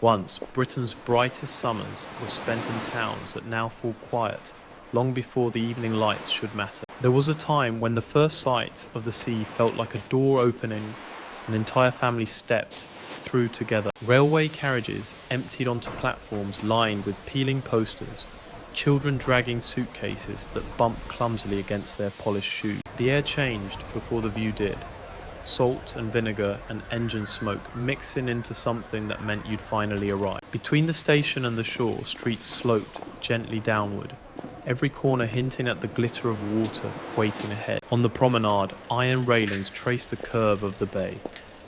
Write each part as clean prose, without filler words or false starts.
Once, Britain's brightest summers were spent in towns that now fall quiet, long before the evening lights should matter. There was a time when the first sight of the sea felt like a door opening, an entire family stepped through together. Railway carriages emptied onto platforms lined with peeling posters, children dragging suitcases that bumped clumsily against their polished shoes. The air changed before the view did. Salt and vinegar and engine smoke mixing into something that meant you'd finally arrive. Between the station and the shore, streets sloped gently downward, every corner hinting at the glitter of water waiting ahead. On the promenade, iron railings traced the curve of the bay,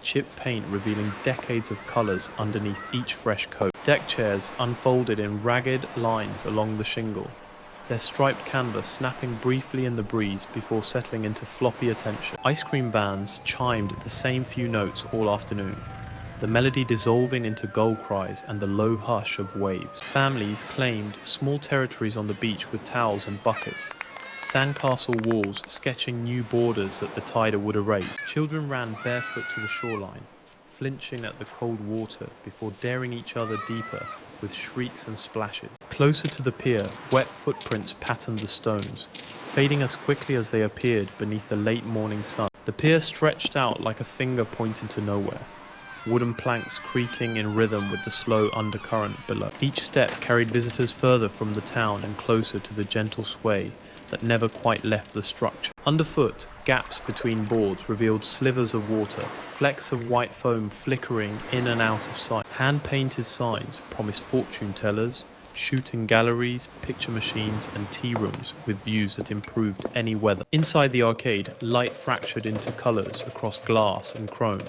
chipped paint revealing decades of colours underneath each fresh coat. Deck chairs unfolded in ragged lines along the shingle, their striped canvas snapping briefly in the breeze before settling into floppy attention. Ice cream vans chimed the same few notes all afternoon, the melody dissolving into gull cries and the low hush of waves. Families claimed small territories on the beach with towels and buckets, sandcastle walls sketching new borders that the tide would erase. Children ran barefoot to the shoreline, flinching at the cold water before daring each other deeper with shrieks and splashes. Closer to the pier, wet footprints patterned the stones, fading as quickly as they appeared beneath the late morning sun. The pier stretched out like a finger pointing to nowhere, wooden planks creaking in rhythm with the slow undercurrent below. Each step carried visitors further from the town and closer to the gentle sway that never quite left the structure. Underfoot, gaps between boards revealed slivers of water, flecks of white foam flickering in and out of sight. Hand-painted signs promised fortune tellers, shooting galleries, picture machines and tea rooms with views that improved any weather. Inside the arcade, light fractured into colours across glass and chrome,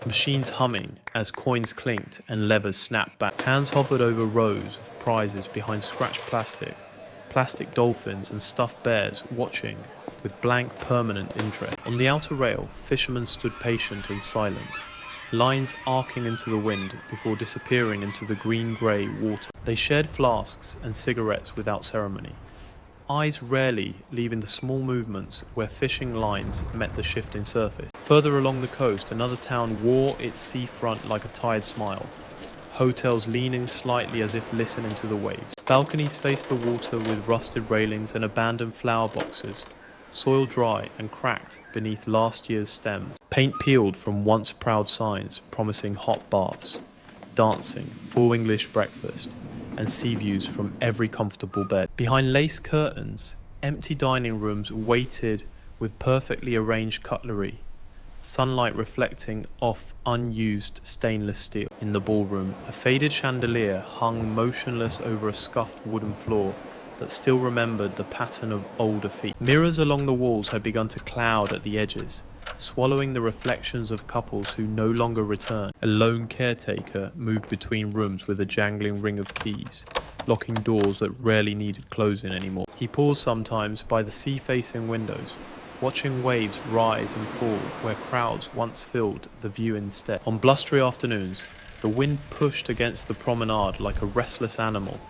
machines humming as coins clinked and levers snapped back. Hands hovered over rows of prizes behind scratched plastic dolphins and stuffed bears watching with blank permanent interest. On the outer rail, fishermen stood patient and silent, lines arcing into the wind before disappearing into the green-grey water. They shared flasks and cigarettes without ceremony, eyes rarely leaving the small movements where fishing lines met the shifting surface. Further along the coast, another town wore its seafront like a tired smile, hotels leaning slightly as if listening to the waves. Balconies faced the water with rusted railings and abandoned flower boxes, soil dry and cracked beneath last year's stems. Paint peeled from once proud signs promising hot baths, dancing, full English breakfast, and sea views from every comfortable bed. Behind lace curtains, empty dining rooms waited with perfectly arranged cutlery, sunlight reflecting off unused stainless steel. In the ballroom, a faded chandelier hung motionless over a scuffed wooden floor that still remembered the pattern of older feet. Mirrors along the walls had begun to cloud at the edges, swallowing the reflections of couples who no longer returned. A lone caretaker moved between rooms with a jangling ring of keys, locking doors that rarely needed closing anymore. He paused sometimes by the sea-facing windows, watching waves rise and fall where crowds once filled the view instead. On blustery afternoons, the wind pushed against the promenade like a restless animal,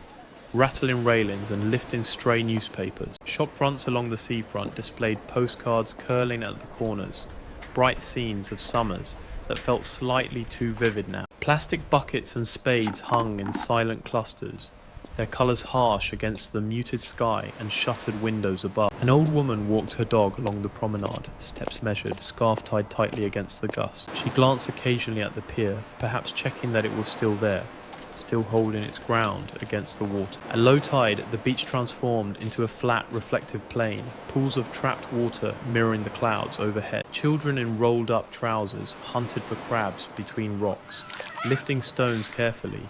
rattling railings and lifting stray newspapers. Shop fronts along the seafront displayed postcards curling at the corners, bright scenes of summers that felt slightly too vivid now. Plastic buckets and spades hung in silent clusters, their colours harsh against the muted sky and shuttered windows above. An old woman walked her dog along the promenade, steps measured, scarf tied tightly against the gust. She glanced occasionally at the pier, perhaps checking that it was still there, still holding its ground against the water. At low tide, the beach transformed into a flat, reflective plain, pools of trapped water mirroring the clouds overhead. Children in rolled-up trousers hunted for crabs between rocks, lifting stones carefully,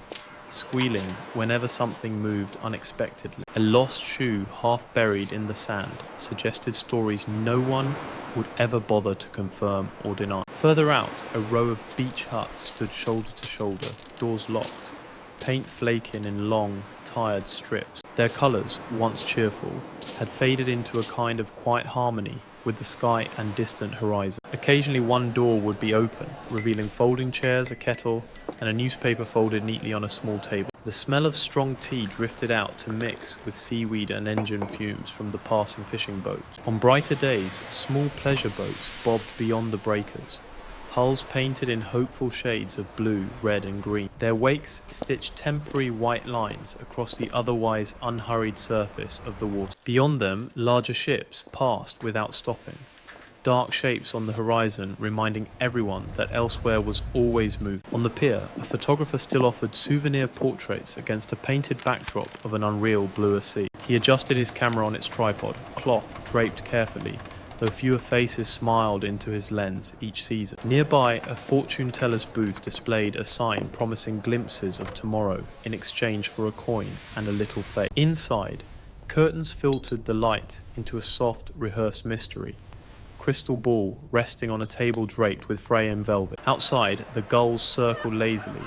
squealing whenever something moved unexpectedly. A lost shoe half buried in the sand suggested stories no one would ever bother to confirm or deny. Further out, a row of beach huts stood shoulder to shoulder, doors locked, paint flaking in long, tired strips. Their colours, once cheerful, had faded into a kind of quiet harmony with the sky and distant horizon. Occasionally one door would be open, revealing folding chairs, a kettle, and a newspaper folded neatly on a small table. The smell of strong tea drifted out to mix with seaweed and engine fumes from the passing fishing boats. On brighter days, small pleasure boats bobbed beyond the breakers, hulls painted in hopeful shades of blue, red and green. Their wakes stitched temporary white lines across the otherwise unhurried surface of the water. Beyond them, larger ships passed without stopping. Dark shapes on the horizon reminding everyone that elsewhere was always moving. On the pier, a photographer still offered souvenir portraits against a painted backdrop of an unreal bluer sea. He adjusted his camera on its tripod, cloth draped carefully, though fewer faces smiled into his lens each season. Nearby, a fortune teller's booth displayed a sign promising glimpses of tomorrow in exchange for a coin and a little fate. Inside, curtains filtered the light into a soft, rehearsed mystery. Crystal ball resting on a table draped with Freyan velvet. Outside, the gulls circled lazily,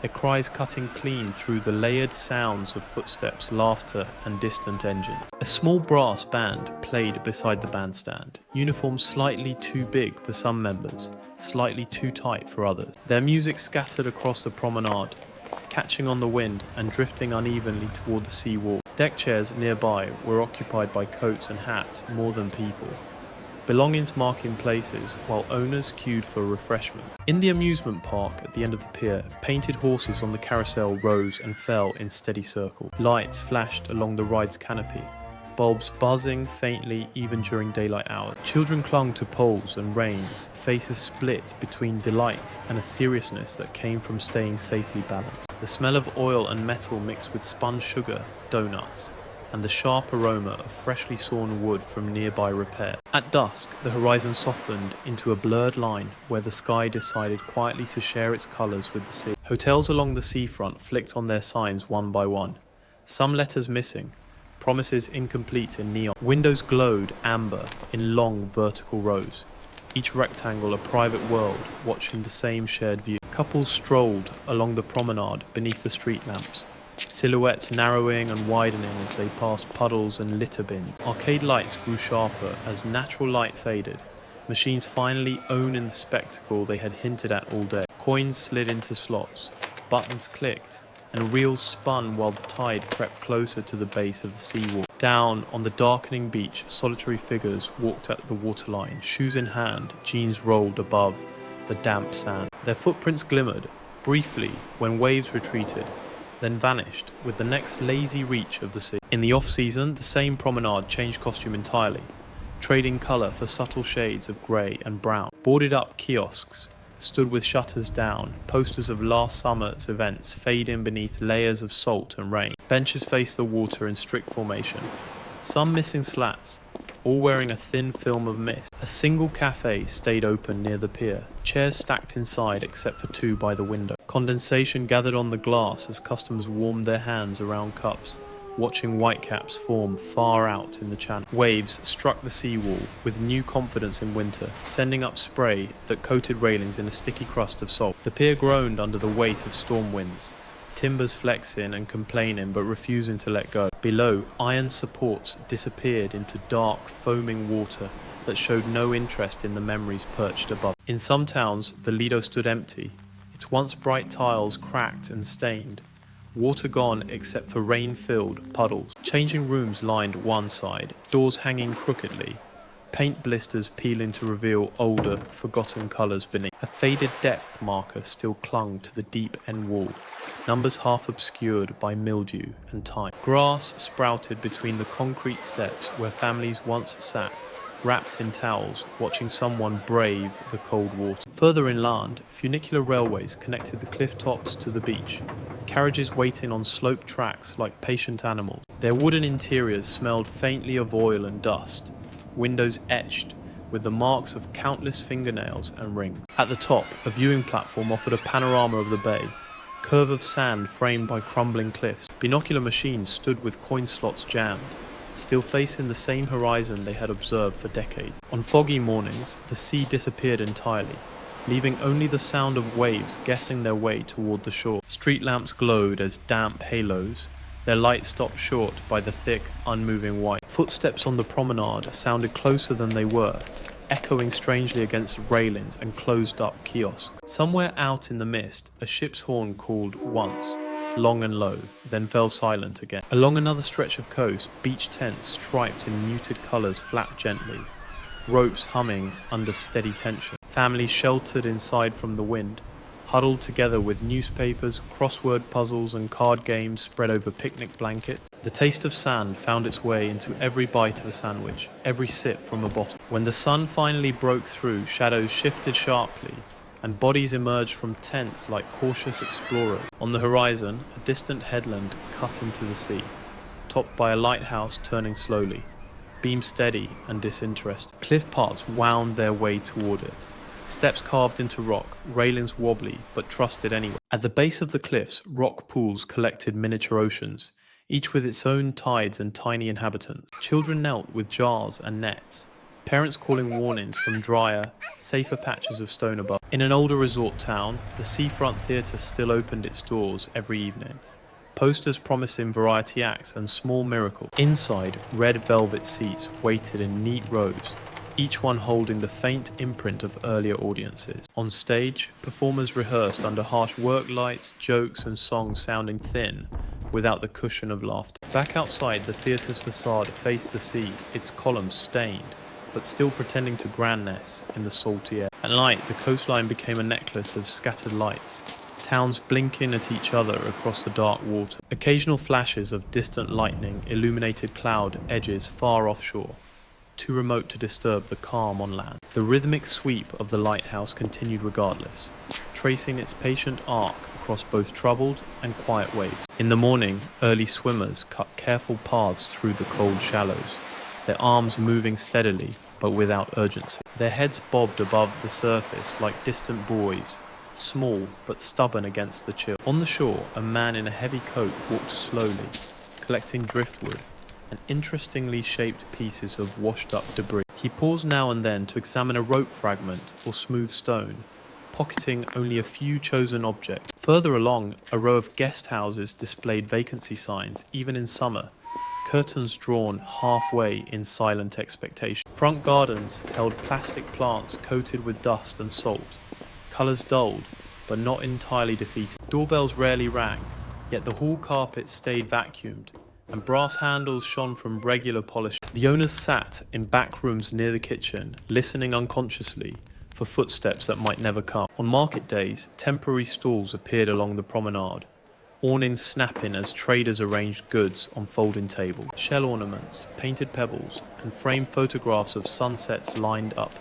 their cries cutting clean through the layered sounds of footsteps, laughter and distant engines. A small brass band played beside the bandstand, uniforms slightly too big for some members, slightly too tight for others. Their music scattered across the promenade, catching on the wind and drifting unevenly toward the sea wall. Deck chairs nearby were occupied by coats and hats more than people, belongings marking places while owners queued for refreshment. In the amusement park at the end of the pier, painted horses on the carousel rose and fell in steady circle. Lights flashed along the ride's canopy, bulbs buzzing faintly even during daylight hours. Children clung to poles and reins, faces split between delight and a seriousness that came from staying safely balanced. The smell of oil and metal mixed with spun sugar, donuts, and the sharp aroma of freshly sawn wood from nearby repair. At dusk, the horizon softened into a blurred line where the sky decided quietly to share its colours with the sea. Hotels along the seafront flicked on their signs one by one, some letters missing, promises incomplete in neon. Windows glowed amber in long vertical rows, each rectangle a private world watching the same shared view. Couples strolled along the promenade beneath the street lamps, silhouettes narrowing and widening as they passed puddles and litter bins. Arcade lights grew sharper as natural light faded, machines finally owning the spectacle they had hinted at all day. Coins slid into slots, buttons clicked, and reels spun while the tide crept closer to the base of the seawall. Down on the darkening beach, solitary figures walked at the waterline, shoes in hand, jeans rolled above the damp sand. Their footprints glimmered briefly when waves retreated, then vanished with the next lazy reach of the sea. In the off-season, the same promenade changed costume entirely, trading colour for subtle shades of grey and brown. Boarded-up kiosks stood with shutters down, posters of last summer's events fading beneath layers of salt and rain. Benches faced the water in strict formation, some missing slats, all wearing a thin film of mist. A single cafe stayed open near the pier, chairs stacked inside except for two by the window. Condensation gathered on the glass as customers warmed their hands around cups, watching whitecaps form far out in the channel. Waves struck the seawall with new confidence in winter, sending up spray that coated railings in a sticky crust of salt. The pier groaned under the weight of storm winds, timbers flexing and complaining but refusing to let go. Below, iron supports disappeared into dark, foaming water that showed no interest in the memories perched above. In some towns, the lido stood empty, its once bright tiles cracked and stained, water gone except for rain-filled puddles. Changing rooms lined one side, doors hanging crookedly, paint blisters peeling to reveal older, forgotten colours beneath. A faded depth marker still clung to the deep end wall, numbers half obscured by mildew and time. Grass sprouted between the concrete steps where families once sat, wrapped in towels, watching someone brave the cold water. Further inland, funicular railways connected the cliff tops to the beach, carriages waiting on sloped tracks like patient animals. Their wooden interiors smelled faintly of oil and dust, windows etched with the marks of countless fingernails and rings. At the top, a viewing platform offered a panorama of the bay, curve of sand framed by crumbling cliffs. Binocular machines stood with coin slots jammed, still facing the same horizon they had observed for decades. On foggy mornings, the sea disappeared entirely, leaving only the sound of waves guessing their way toward the shore. Street lamps glowed as damp halos, their light stopped short by the thick, unmoving white. Footsteps on the promenade sounded closer than they were, echoing strangely against railings and closed-up kiosks. Somewhere out in the mist, a ship's horn called once, long and low, then fell silent again. Along another stretch of coast, beach tents striped in muted colours flapped gently, ropes humming under steady tension. families sheltered inside from the wind, huddled together with newspapers, crossword puzzles and card games spread over picnic blankets. The taste of sand found its way into every bite of a sandwich, every sip from a bottle. When the sun finally broke through, shadows shifted sharply, and bodies emerged from tents like cautious explorers. On the horizon, a distant headland cut into the sea, topped by a lighthouse turning slowly, beam steady and disinterested. Cliff paths wound their way toward it. Steps carved into rock, railings wobbly, but trusted anyway. At the base of the cliffs, rock pools collected miniature oceans, each with its own tides and tiny inhabitants. Children knelt with jars and nets, parents calling warnings from drier, safer patches of stone above. In an older resort town, the seafront theatre still opened its doors every evening. Posters promising variety acts and small miracles. Inside, red velvet seats waited in neat rows, each one holding the faint imprint of earlier audiences. On stage, performers rehearsed under harsh work lights, jokes and songs sounding thin, without the cushion of laughter. Back outside, the theatre's facade faced the sea, its columns stained, but still pretending to grandness in the salty air. At night, the coastline became a necklace of scattered lights, towns blinking at each other across the dark water. Occasional flashes of distant lightning illuminated cloud edges far offshore, too remote to disturb the calm on land. The rhythmic sweep of the lighthouse continued regardless, tracing its patient arc across both troubled and quiet waves. In the morning, early swimmers cut careful paths through the cold shallows, their arms moving steadily but without urgency. Their heads bobbed above the surface like distant buoys, small but stubborn against the chill. On the shore, a man in a heavy coat walked slowly, collecting driftwood and interestingly shaped pieces of washed-up debris. He paused now and then to examine a rope fragment or smooth stone, pocketing only a few chosen objects. Further along, a row of guest houses displayed vacancy signs, even in summer, curtains drawn halfway in silent expectation. Front gardens held plastic plants coated with dust and salt, colours dulled, but not entirely defeated. Doorbells rarely rang, yet the hall carpet stayed vacuumed, and brass handles shone from regular polish. The owners sat in back rooms near the kitchen, listening unconsciously for footsteps that might never come. On market days, temporary stalls appeared along the promenade, awnings snapping as traders arranged goods on folding tables. Shell ornaments, painted pebbles, and framed photographs of sunsets lined up,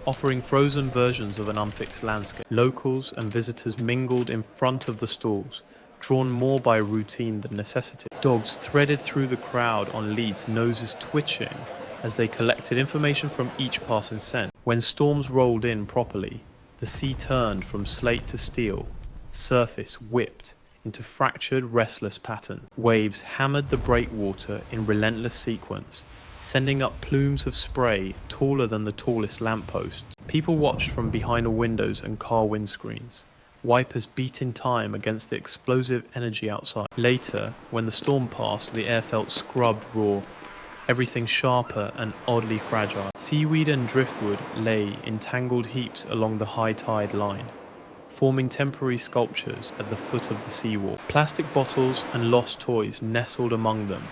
offering frozen versions of an unfixed landscape. Locals and visitors mingled in front of the stalls, drawn more by routine than necessity. Dogs threaded through the crowd on leads, noses twitching as they collected information from each passing scent. When storms rolled in properly, the sea turned from slate to steel, surface whipped into fractured, restless patterns. Waves hammered the breakwater in relentless sequence, sending up plumes of spray taller than the tallest lampposts. People watched from behind windows and car windscreens, wipers beat in time against the explosive energy outside. Later, when the storm passed, the air felt scrubbed raw, everything sharper and oddly fragile. Seaweed and driftwood lay in tangled heaps along the high tide line, forming temporary sculptures at the foot of the seawall. Plastic bottles and lost toys nestled among them,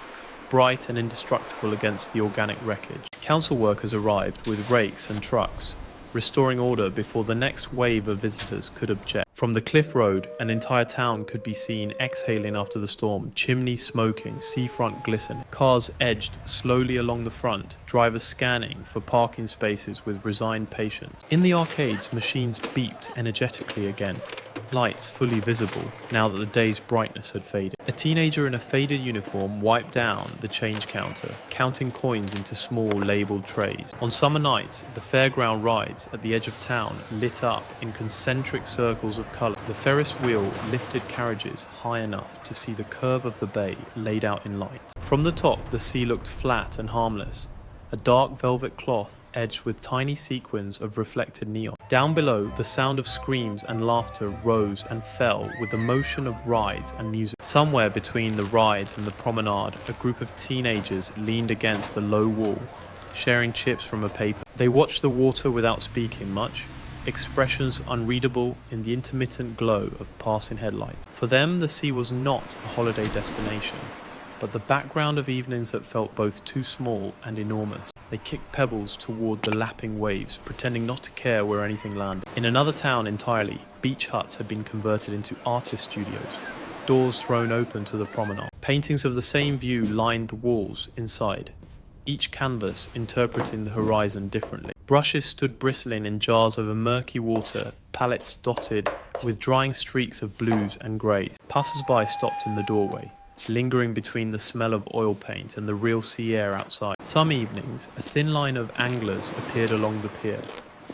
bright and indestructible against the organic wreckage. Council workers arrived with rakes and trucks, restoring order before the next wave of visitors could object. From the cliff road, an entire town could be seen exhaling after the storm, chimneys smoking, seafront glistening. Cars edged slowly along the front, drivers scanning for parking spaces with resigned patience. In the arcades, machines beeped energetically again, lights fully visible now that the day's brightness had faded. A teenager in a faded uniform wiped down the change counter, counting coins into small labelled trays. On summer nights, the fairground rides at the edge of town lit up in concentric circles of colour. The Ferris wheel lifted carriages high enough to see the curve of the bay laid out in light. From the top, the sea looked flat and harmless, a dark velvet cloth edged with tiny sequins of reflected neon. Down below, the sound of screams and laughter rose and fell with the motion of rides and music. Somewhere between the rides and the promenade, a group of teenagers leaned against a low wall, sharing chips from a paper. They watched the water without speaking much, expressions unreadable in the intermittent glow of passing headlights. For them, the sea was not a holiday destination, but the background of evenings that felt both too small and enormous. They kicked pebbles toward the lapping waves, pretending not to care where anything landed. In another town entirely, beach huts had been converted into artist studios, doors thrown open to the promenade. Paintings of the same view lined the walls inside, each canvas interpreting the horizon differently. Brushes stood bristling in jars over murky water, palettes dotted with drying streaks of blues and greys. Passers-by stopped in the doorway, lingering between the smell of oil paint and the real sea air outside. Some evenings, a thin line of anglers appeared along the pier,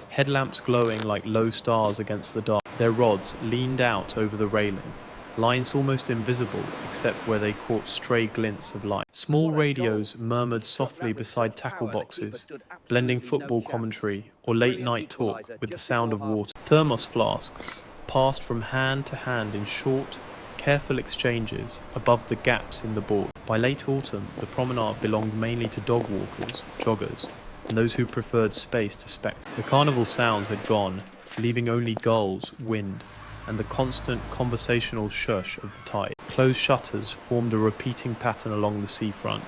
headlamps glowing like low stars against the dark. Their rods leaned out over the railing, lines almost invisible except where they caught stray glints of light. Small radios murmured softly beside tackle boxes, blending football commentary or late-night talk with the sound of water. Thermos flasks passed from hand to hand in short, careful exchanges above the gaps in the board. By late autumn, the promenade belonged mainly to dog walkers, joggers, and those who preferred space to spectacle. The carnival sounds had gone, leaving only gulls, wind, and the constant conversational shush of the tide. Closed shutters formed a repeating pattern along the seafront,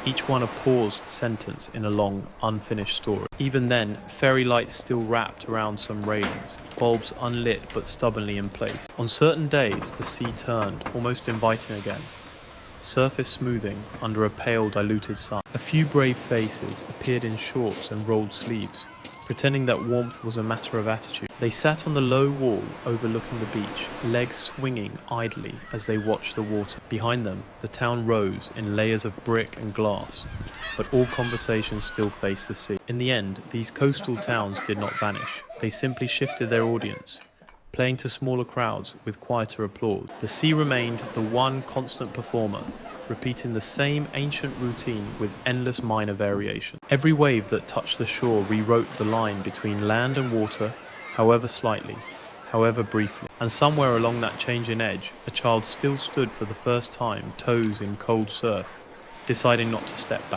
each one a paused sentence in a long, unfinished story. Even then, fairy lights still wrapped around some railings, bulbs unlit but stubbornly in place. On certain days, the sea turned, almost inviting again, surface smoothing under a pale, diluted sun. A few brave faces appeared in shorts and rolled sleeves, pretending that warmth was a matter of attitude. They sat on the low wall overlooking the beach, legs swinging idly as they watched the water. Behind them, the town rose in layers of brick and glass, but all conversations still faced the sea. In the end, these coastal towns did not vanish. They simply shifted their audience, playing to smaller crowds with quieter applause. The sea remained the one constant performer, repeating the same ancient routine with endless minor variation. Every wave that touched the shore rewrote the line between land and water, however slightly, however briefly. And somewhere along that changing edge, a child still stood for the first time, toes in cold surf, deciding not to step back.